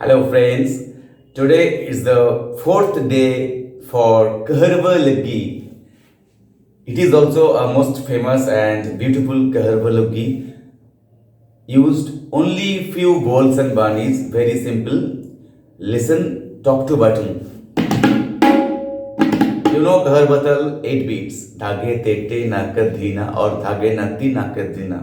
Hello friends, today is the fourth day for Keherwa Laggi. It is also a most famous and beautiful Keherwa Laggi. Used only few balls and banis, very simple. Listen top to bottom. You know Keherwa Taal 8 beats. Dhage tete nakadhina or dhage nati nakadhina.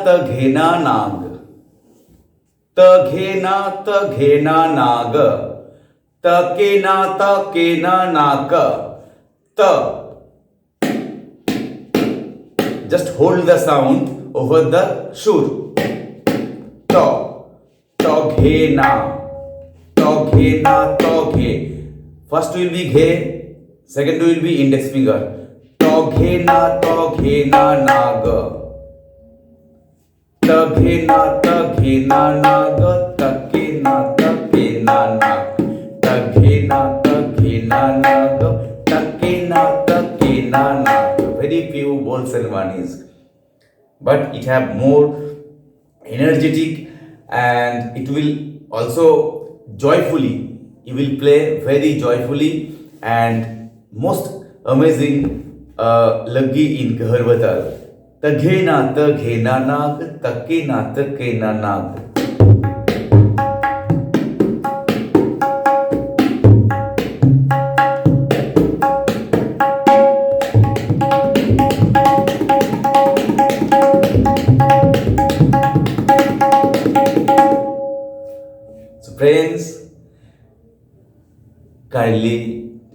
तघेना नाग तघेना नाग तकेना नाक त just hold the sound over the shur tघेना तघे first will be ghe, second will be index finger तघेना Nag तघेना Nag तकेना Nag तघेना Nag तकेना Nag. Very few balls and banis, but it have more energetic and it will also joyfully. You will play very joyfully and most amazing laggi in Keherwa Taal. तघेना Nag तकेना Nag. So friends, kindly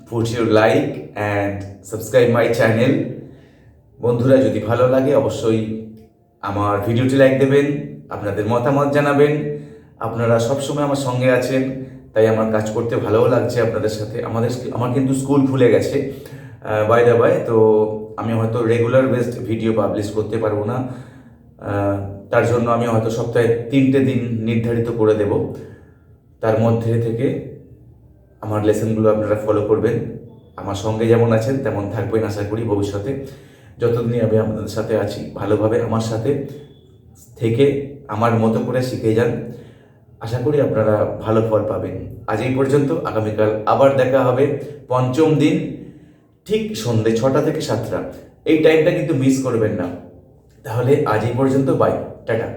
put your like and subscribe my channel. বন্ধুরা, যদি ভালো লাগে অবশ্যই আমার ভিডিওটি like দেবেন, আপনাদের মতামত জানাবেন। আপনারা সবসময় আমার সঙ্গে আছেন, তাই আমার কাজ করতে ভালোও লাগছে আপনাদের সাথে। আমার কিন্তু স্কুল খুলে গেছে বাই দ্য বাই, তো আমি হয়তো রেগুলার বেসড ভিডিও পাবলিশ করতে পারবো না। তার জন্য আমি হয়তো সপ্তাহে 3টে দিন নির্ধারিত করে দেব। তার মধ্যে থেকে আমার লেসনগুলো আপনারা ফলো করবেন। আমার সঙ্গে যেমন আছেন তেমন থাকবেন আশা করি ভবিষ্যতে। যতদিনই আমি আপনাদের সাথে আছি, ভালোভাবে আমার সাথে থেকে আমার মতো করে শিখে যান। আশা করি আপনারা ভালো ফল পাবেন। আজ এই পর্যন্ত, আগামীকাল আবার দেখা হবে পঞ্চম দিন, ঠিক সন্ধ্যে 6টা থেকে 7টা। এই টাইমটা কিন্তু মিস করবেন না। তাহলে আজ এই পর্যন্ত, বাই, টাটা।